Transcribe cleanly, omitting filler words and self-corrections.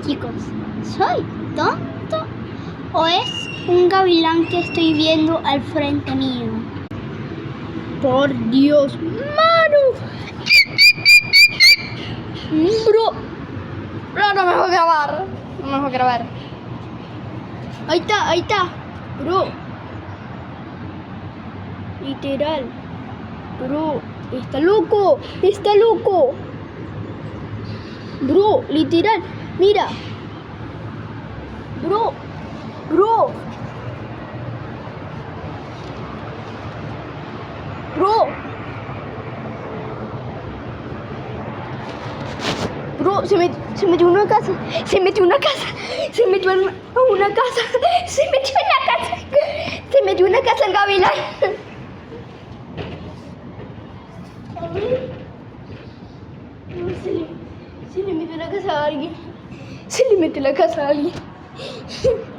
Chicos, ¿soy tonto o es un gavilán que estoy viendo al frente mío? Por Dios, Manu. Bro. No me voy a grabar. No me voy a grabar. Ahí está. Bro. Literal. Bro, está loco. Bro, literal. Mira. Bro. Bro, se metió en una casa. Se metió en una casa. Se metió en una casa el gavilán. Se le metió en la casa a alguien.